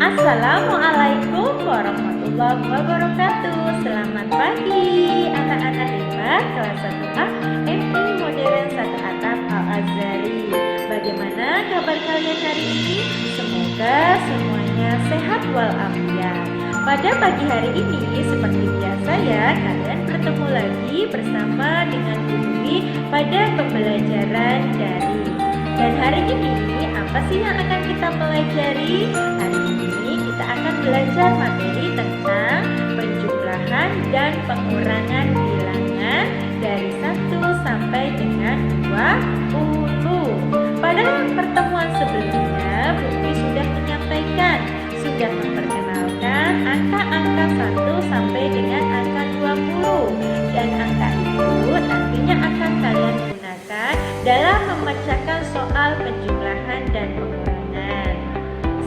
Assalamualaikum warahmatullahi wabarakatuh. Selamat pagi anak-anak hebat kelas 1A MI Modern 1 Atap Al-Azhari. Bagaimana kabar kalian hari ini? Semoga semuanya sehat walafiat. Pada pagi hari ini seperti biasa ya, kalian bertemu lagi bersama dengan Bu Dwi pada pembelajaran daring. Dan hari ini apa sih yang akan kita pelajari? Hari ini kita akan belajar materi tentang penjumlahan dan pengurangan bilangan dari 1 sampai dengan 20. Pada pertemuan sebelumnya, Bu Dwi sudah menyampaikan, sudah memperkenalkan angka-angka 1 sampai dengan angka 20. Dan angka itu nantinya akan kalian gunakan dalam memecahkan soal penjumlahan dan pengurangan.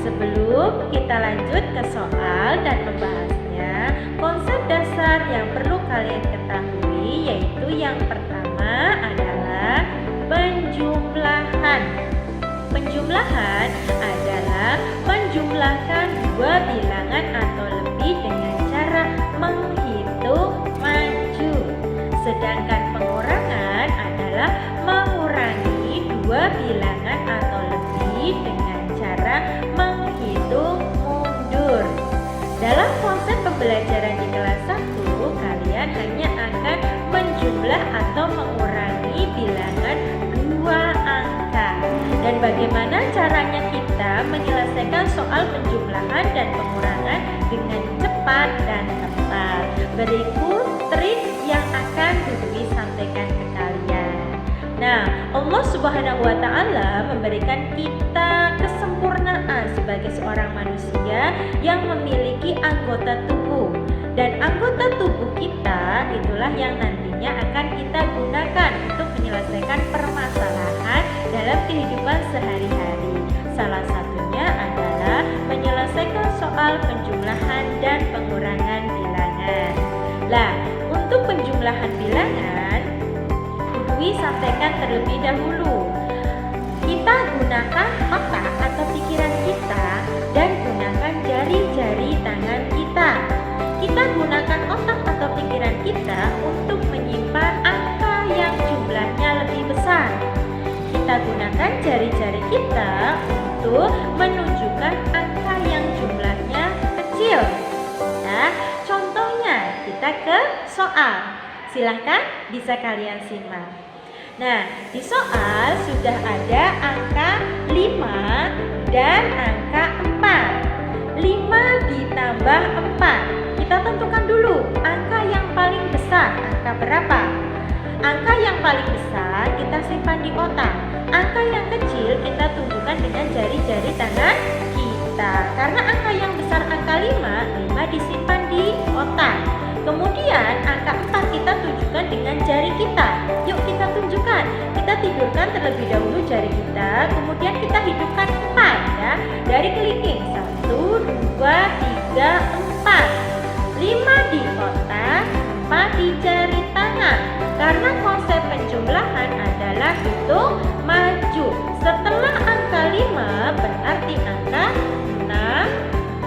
Sebelum kita lanjut ke soal dan membahasnya, konsep dasar yang perlu kalian ketahui yaitu yang pertama adalah penjumlahan. Penjumlahan adalah menjumlahkan dua bilangan atau lebih dengan cara menghitung maju. Sedangkan pengurangan adalah mengurangi dua bilangan atau lebih dengan cara menghitung mundur. Dalam konsep pembelajaran di kelas 1, kalian hanya akan menjumlah atau mengurangi bilangan dua angka. Dan bagaimana caranya kita menyelesaikan soal penjumlahan dan pengurangan dengan cepat dan tepat? Berikut trik yang akan Bu Dwi sampaikan ke kalian. Nah, Allah Subhanahu wa Ta'ala memberikan kita kesempurnaan sebagai seorang manusia yang memiliki anggota tubuh. Dan anggota tubuh kita itulah yang nantinya akan kita gunakan untuk menyelesaikan permasalahan dalam kehidupan sehari-hari. Salah satunya adalah menyelesaikan soal penjumlahan dan pengurangan bilangan. Lah, untuk penjumlahan bilangan, Bu Dwi sampaikan terlebih dahulu. Kita gunakan otak atau pikiran kita dan gunakan jari-jari tangan kita. Kita gunakan otak atau pikiran kita untuk menyimpan angka yang jumlahnya lebih besar. Kita gunakan jari-jari kita untuk menunjukkan angka yang jumlahnya kecil. Nah, contohnya kita ke soal. Silahkan bisa kalian simak. Nah, di soal sudah ada angka 5 dan angka 4. 5 ditambah 4. Kita tentukan dulu angka yang paling besar, angka berapa? Angka yang paling besar kita simpan di otak. Angka yang kecil kita tunjukkan dengan jari-jari tangan kita. Karena angka yang besar angka 5 disimpan di otak. Kemudian angka 4 kita tunjukkan dengan jari kita. Yuk kita tunjukkan. Kita tidurkan terlebih dahulu jari kita, kemudian kita hidupkan 4 ya. Dari kelingking 1, 2, 3, 4. 5 di otak, 4 di jari tangan. Karena konsep penjumlahan adalah hitung maju. Setelah angka 5 berarti angka 6,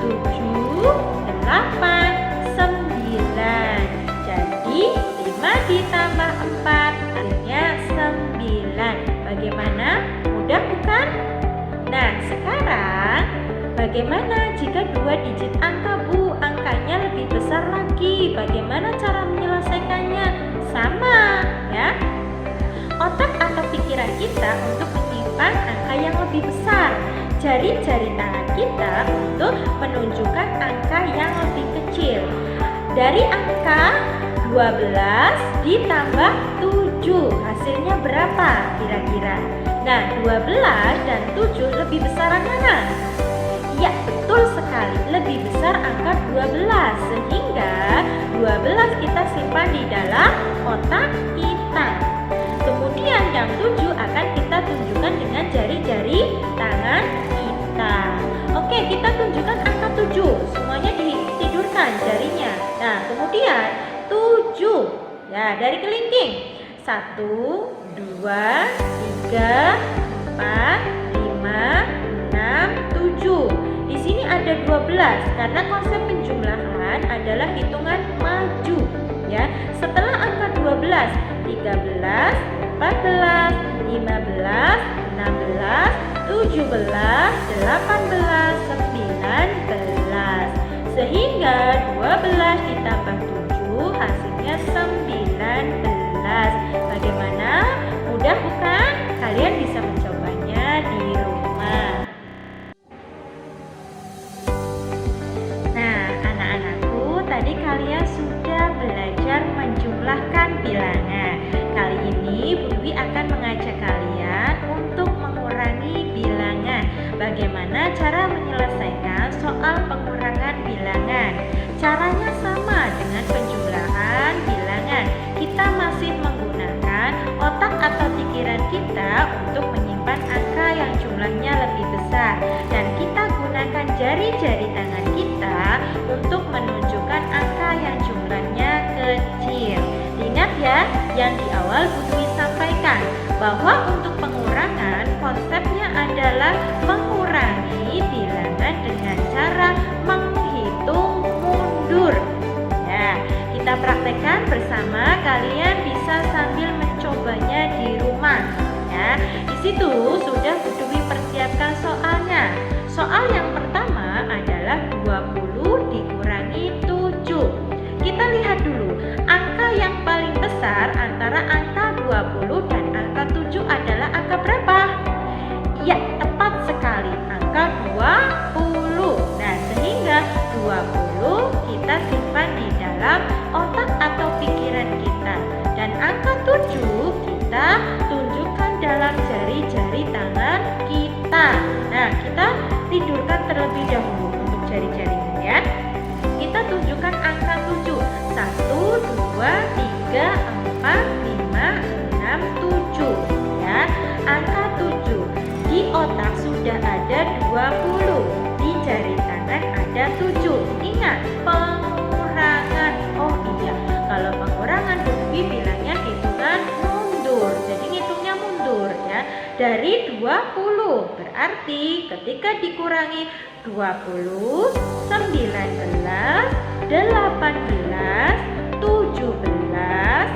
7, 8, 9. Jadi 5 ditambah 4 hasilnya 9. Bagaimana? Mudah bukan? Nah, sekarang bagaimana jika 2 digit angka Bu? Angkanya lebih besar lagi. Bagaimana cara menyelesaikannya? Sama ya. Otak atau pikiran kita untuk menyimpan angka yang lebih besar. Jari-jari tangan kita untuk menunjukkan angka yang lebih kecil. Dari angka 12 ditambah 7, hasilnya berapa kira-kira? Nah, 12 dan 7 lebih besaran mana? Ya, betul sekali, lebih besar angka 12. Sehingga 12 kita simpan di dalam otak kita. Kemudian yang 7 akan kita tunjukkan dengan jari-jari tangan kita. Oke, kita tunjukkan angka 7. Semuanya ditidurkan jarinya. Nah, kemudian 7. Ya, dari kelingking. 1, 2, 3, 4, 5, 6, 7. Di sini ada 12 12 karena konsep penjumlahan adalah hitungan maju ya. Setelah angka 12, 13, 14, 15, 16, 17, 18, 19. Sehingga 12 ditambah 7 hasilnya 19. Bagaimana? Mudah bukan? Kalian bisa mencobanya di rumah. Nah, anak-anakku, tadi kalian sudah belajar menjumlahkan bilangan. Kali ini Bu Dwi akan mengajak kalian untuk mengurangi bilangan. Bagaimana cara menyelesaikan soal pengurangan bilangan? Caranya sama dengan penjumlahan bilangan. Kita masih menggunakan otak atau pikiran kita untuk menyimpan angka yang jumlahnya lebih besar, dan kita gunakan jari-jari tangan kita untuk menunjukkan angka yang jumlahnya kecil. Ingat ya, yang di awal Bu Dwi sampaikan bahwa untuk pengurangan konsepnya adalah mengurangi bilangan dengan cara menghitung mundur. Ya, kita praktekkan bersama. Kalian bisa sambil mencobanya di rumah. Ya, di situ sudah Bu Dwi persiapkan soalnya. Soal yang pertama adalah 20 dikurangi 7. Kita lihat dulu, angka yang paling besar antara angka 20 dan angka 7 adalah angka berapa? Ya, tepat sekali, angka 20. Nah, sehingga 20 kita simpan di dalam otak atau pikiran kita. Dan angka 7 kita tunjukkan dalam jari-jari tangan kita. Nah, kita tidurkan terlebih dahulu untuk jari-jarinya ya. Kita tunjukkan angka 7. 1, 2, 3, 4, 5, 6, 7 ya. Angka 7 di otak sudah ada 20, di jari tangan ada 7. Ingat, pengurangan. Oh iya, kalau pengurangan Bu Dwi bilangnya hitungan mundur. Jadi ngitungnya mundur ya. Dari 20 berarti ketika dikurangi 20, 19, 18, 17,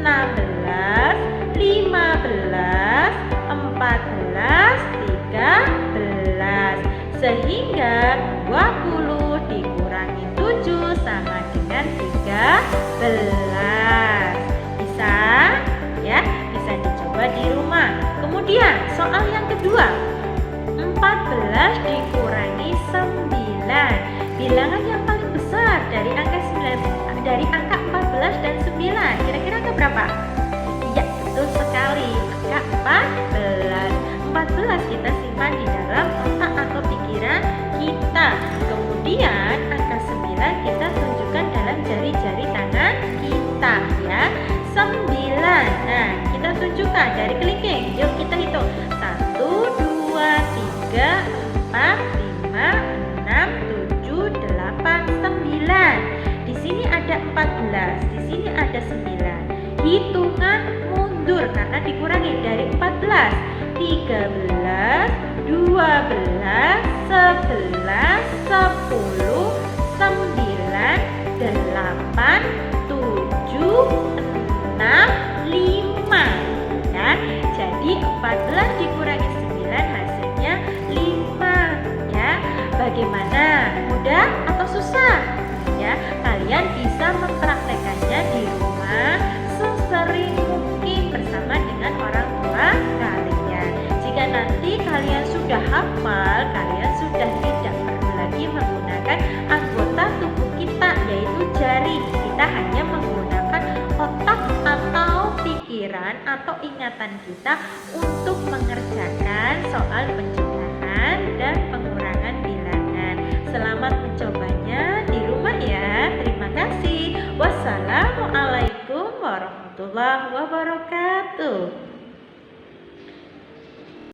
16, 15, 14, 13. Sehingga 20 dikurangi 7 sama dengan 13. Bisa? Ya, bisa dicoba di rumah. Kemudian soal yang kedua, 14 dikurangi 9. Bilangan yang paling besar dari angka 14 dan 9. Kira-kira angka berapa? Ya, betul sekali, angka 14. 14 kita simpan di dalam otak atau pikiran kita. Kemudian angka 9 kita tunjukkan dalam jari-jari tangan kita ya. 9. Nah, kita tunjukkan dari kelingking. Yuk kita hitung. 1, 2, 3, 4, 5, 6, 7, 8, 9. Di sini ada 14, di sini ada 9. Hitungan mundur karena dikurangi dari 14. 13, 12, 11, 10, 9, 8, 7, 6, 5 ya. Jadi 14 dikurangi 9 hasilnya 5 ya. Bagaimana? Mudah atau susah? Ya, kalian bisa mempraktekannya di rumah sesering mungkin bersama dengan orang tua kalian. Jika nanti kalian sudah hafal, kalian sudah tidak perlu lagi menggunakan anggota tubuh kita, yaitu jari. Kita hanya menggunakan otak atau pikiran atau ingatan kita untuk mengerjakan soal penjumlahan dan pengurangan bilangan. Selamat mencobanya di rumah ya. Terima kasih. Wassalamualaikum warahmatullahi wabarakatuh.